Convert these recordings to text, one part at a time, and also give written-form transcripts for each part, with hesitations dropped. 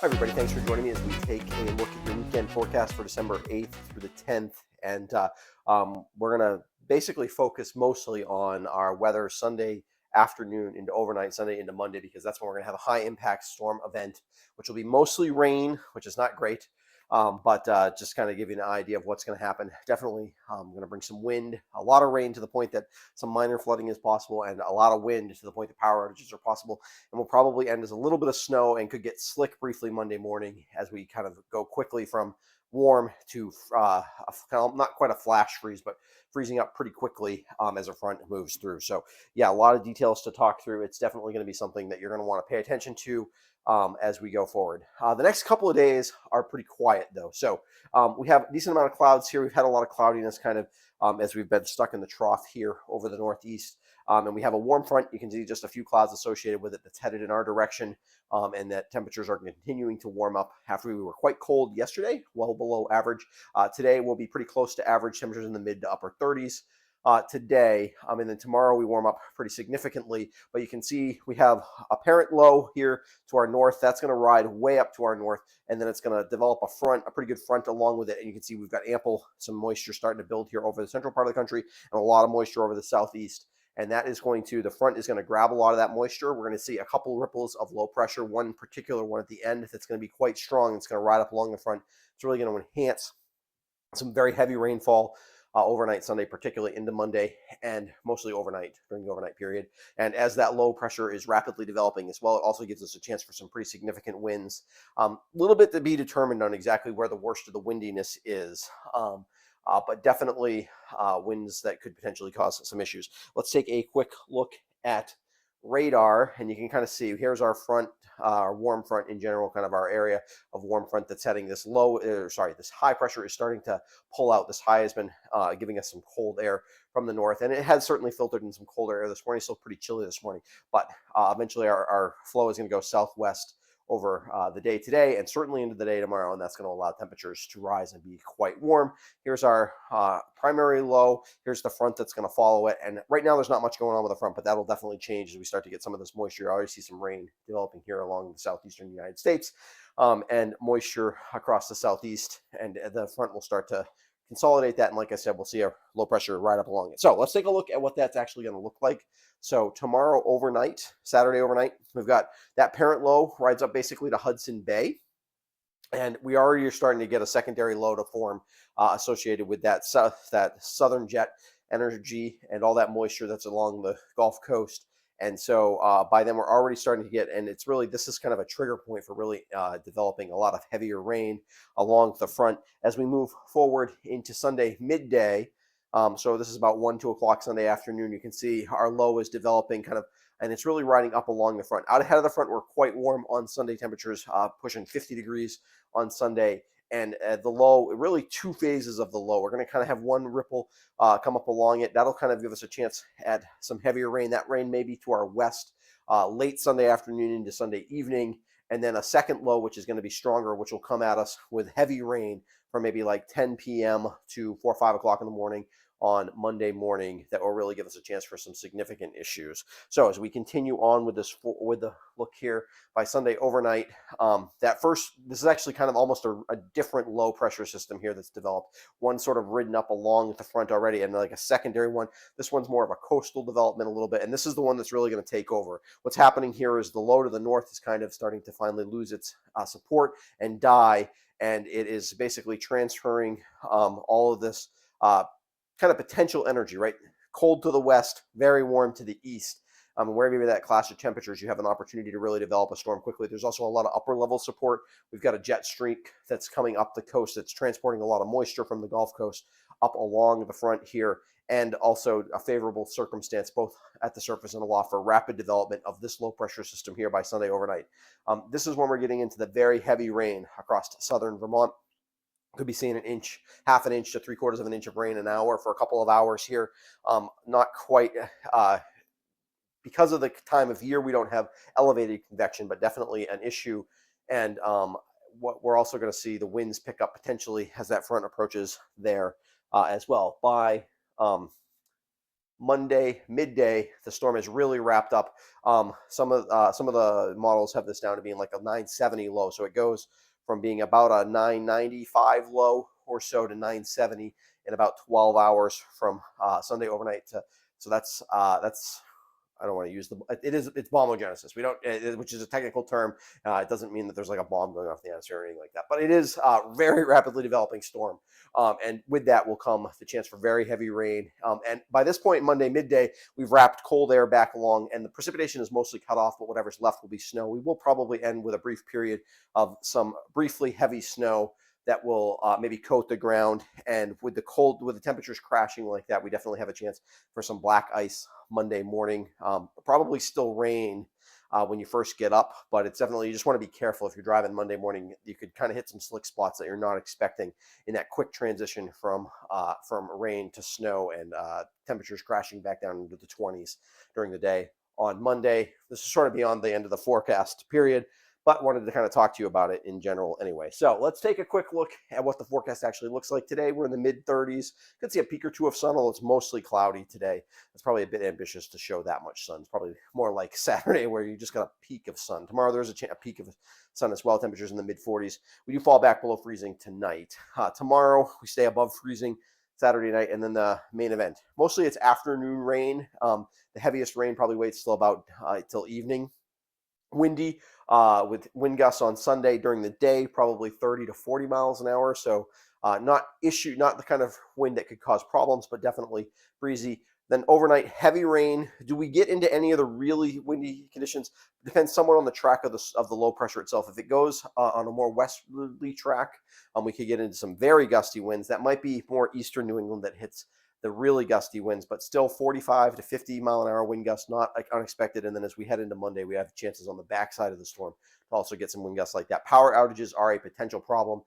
Hi, everybody. Thanks for joining me as we take a look at your weekend forecast for December 8th through the 10th. We're going to basically focus mostly on our weather Sunday afternoon into overnight, Sunday into Monday, because that's when we're going to have a high impact storm event, which will be mostly rain, which is not great. But just kind of give you an idea of what's going to happen. Definitely going to bring some wind, a lot of rain to the point that some minor flooding is possible, and a lot of wind to the point that power outages are possible, and will probably end as a little bit of snow and could get slick briefly Monday morning as we kind of go quickly from warm to not quite a flash freeze, but freezing up pretty quickly as a front moves through. So yeah, a lot of details to talk through. It's definitely going to be something that you're going to want to pay attention to as we go forward. The next couple of days are pretty quiet though. So we have a decent amount of clouds here. We've had a lot of cloudiness kind of as we've been stuck in the trough here over the Northeast. And we have a warm front. You can see just a few clouds associated with it that's headed in our direction, and that temperatures are continuing to warm up after we were quite cold yesterday, well below average. Today we'll be pretty close to average temperatures in the mid to upper 30s. Today, and then tomorrow we warm up pretty significantly, but you can see we have a parent low here to our north. That's going to ride way up to our north, and then it's going to develop a pretty good front along with it. And you can see we've got some moisture starting to build here over the central part of the country, and a lot of moisture over the southeast. And that is the front is going to grab a lot of that moisture. We're going to see a couple ripples of low pressure, one particular one at the end that's going to be quite strong. It's going to ride up along the front. It's really going to enhance some very heavy rainfall overnight Sunday, particularly into Monday, and mostly overnight during the overnight period. And as that low pressure is rapidly developing as well, it also gives us a chance for some pretty significant winds. A little bit to be determined on exactly where the worst of the windiness is. But definitely winds that could potentially cause some issues. Let's take a quick look at radar, and you can kind of see here's our front, our warm front in general, kind of our area of warm front that's heading this this high pressure is starting to pull out. This high has been giving us some cold air from the north, and it has certainly filtered in some colder air this morning. Still pretty chilly this morning, but eventually our flow is going to go southwest over the day today and certainly into the day tomorrow, and that's going to allow temperatures to rise and be quite warm. Here's our primary low. Here's the front that's going to follow it, and right now there's not much going on with the front, but that'll definitely change as we start to get some of this moisture. I already see some rain developing here along the southeastern United States, and moisture across the southeast, and the front will start to consolidate that, and like I said, we'll see a low pressure right up along it. So let's take a look at what that's actually going to look like. So tomorrow overnight, Saturday overnight, we've got that parent low rides up basically to Hudson Bay, and we already are starting to get a secondary low to form associated with that southern jet energy and all that moisture that's along the Gulf Coast. And so by then we're already starting to get, and this is kind of a trigger point for really developing a lot of heavier rain along the front as we move forward into Sunday midday. So this is about 2 o'clock Sunday afternoon. You can see our low is developing and it's really riding up along the front. Out ahead of the front, we're quite warm on Sunday temperatures, pushing 50 degrees on Sunday. And the low, really two phases of the low. We're going to kind of have one ripple come up along it. That'll kind of give us a chance at some heavier rain. That rain may be to our west late Sunday afternoon into Sunday evening. And then a second low, which is going to be stronger, which will come at us with heavy rain from maybe like 10 p.m. to 4 or 5 o'clock in the morning on Monday morning. That will really give us a chance for some significant issues. So as we continue on with the look here by Sunday overnight, this is actually kind of almost a different low pressure system here that's developed. One sort of ridden up along the front already, and like a secondary one. This one's more of a coastal development a little bit, and this is the one that's really going to take over. What's happening here is the low to the north is kind of starting to finally lose its support and die, and it is basically transferring all of this kind of potential energy, right? Cold to the west, very warm to the east. Wherever that clash of temperatures, you have an opportunity to really develop a storm quickly. There's also a lot of upper level support. We've got a jet streak that's coming up the coast that's transporting a lot of moisture from the Gulf Coast up along the front here, and also a favorable circumstance both at the surface and aloft for rapid development of this low pressure system here by Sunday overnight. This is when we're getting into the very heavy rain across southern Vermont. Could be seeing an inch, half an inch to 3/4 of an inch of rain an hour for a couple of hours here. Not quite because of the time of year, we don't have elevated convection, but definitely an issue. And what we're also going to see the winds pick up potentially as that front approaches there as well. By Monday midday, the storm is really wrapped up. Some of the models have this down to being like a 970 low, so it goes from being about a 995 low or so to 970 in about 12 hours from Sunday overnight to. So that's I don't want to use it's bombogenesis. We don't, which is a technical term. It doesn't mean that there's like a bomb going off the atmosphere or anything like that, but it is a very rapidly developing storm. And with that will come the chance for very heavy rain. And by this point, Monday midday, we've wrapped cold air back along, and the precipitation is mostly cut off, but whatever's left will be snow. We will probably end with a brief period of some briefly heavy snow that will maybe coat the ground. And with the temperatures crashing like that, we definitely have a chance for some black ice Monday morning. Probably still rain when you first get up, but it's definitely, you just want to be careful if you're driving Monday morning. You could kind of hit some slick spots that you're not expecting in that quick transition from rain to snow and temperatures crashing back down into the 20s during the day on Monday. This is sort of beyond the end of the forecast period, but wanted to kind of talk to you about it in general anyway. So let's take a quick look at what the forecast actually looks like today. We're in the mid 30s. Could see a peak or two of sun, although it's mostly cloudy today. It's probably a bit ambitious to show that much sun. It's probably more like Saturday where you just got a peak of sun. Tomorrow there's a peak of sun as well. Temperatures in the mid 40s. We do fall back below freezing tonight. Tomorrow we stay above freezing Saturday night, and then the main event. Mostly it's afternoon rain. The heaviest rain probably waits till about till evening. Windy with wind gusts on Sunday during the day, probably 30 to 40 miles an hour. So not the kind of wind that could cause problems, but definitely breezy. Then overnight, heavy rain. Do we get into any of the really windy conditions? Depends somewhat on the track of the low pressure itself. If it goes on a more westerly track, we could get into some very gusty winds. That might be more eastern New England that hits the really gusty winds, but still 45 to 50 mile an hour wind gusts, not like unexpected. And then as we head into Monday, we have chances on the backside of the storm to also get some wind gusts like that. Power outages are a potential problem.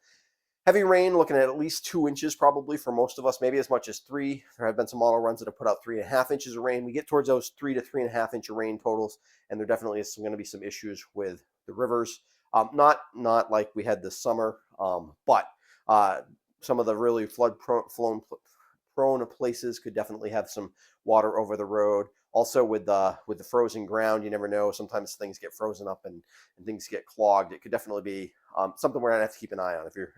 Heavy rain, looking at least 2 inches probably for most of us, maybe as much as 3. There have been some model runs that have put out 3.5 inches of rain. We get towards those 3 to 3.5 inch of rain totals, and there definitely is going to be some issues with the rivers. Not like we had this summer, but some of the really flood prone places could definitely have some water over the road. Also with the frozen ground, you never know. Sometimes things get frozen up and things get clogged. It could definitely be something we're gonna have to keep an eye on. If your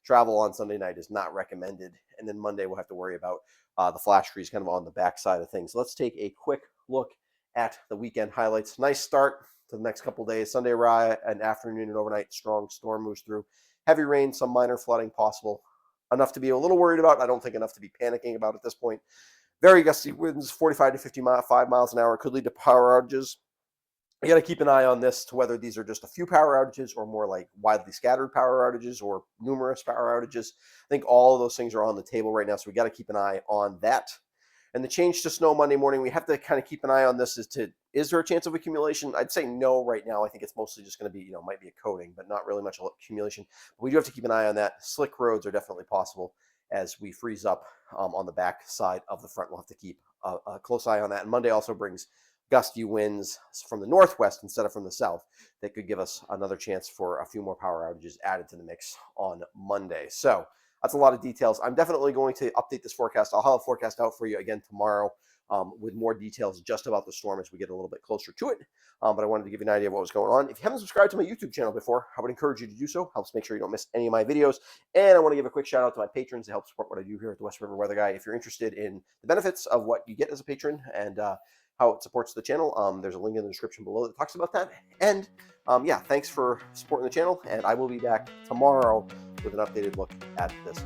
travel on Sunday night is not recommended, and then Monday we'll have to worry about the flash freeze kind of on the backside of things. Let's take a quick look at the weekend highlights. Nice start to the next couple of days. Sunday arrive and afternoon and overnight strong storm moves through. Heavy rain, some minor flooding possible. Enough to be a little worried about. I don't think enough to be panicking about at this point. Very gusty winds, 45 to 55 miles an hour, could lead to power outages. You got to keep an eye on this to whether these are just a few power outages or more like widely scattered power outages or numerous power outages. I think all of those things are on the table right now, so we got to keep an eye on that. And the change to snow Monday morning, we have to kind of keep an eye on this is there a chance of accumulation? I'd say no right now. I think it's mostly just going to be, might be a coating, but not really much accumulation. But we do have to keep an eye on that. Slick roads are definitely possible as we freeze up on the back side of the front. We'll have to keep a close eye on that. And Monday also brings gusty winds from the northwest instead of from the south that could give us another chance for a few more power outages added to the mix on Monday. So that's a lot of details. I'm definitely going to update this forecast. I'll have a forecast out for you again tomorrow with more details just about the storm as we get a little bit closer to it. But I wanted to give you an idea of what was going on. If you haven't subscribed to my YouTube channel before, I would encourage you to do so. Helps make sure you don't miss any of my videos. And I want to give a quick shout out to my patrons to help support what I do here at the West River Weather Guy. If you're interested in the benefits of what you get as a patron and how it supports the channel, there's a link in the description below that talks about that. And yeah, thanks for supporting the channel. And I will be back tomorrow with an updated look at this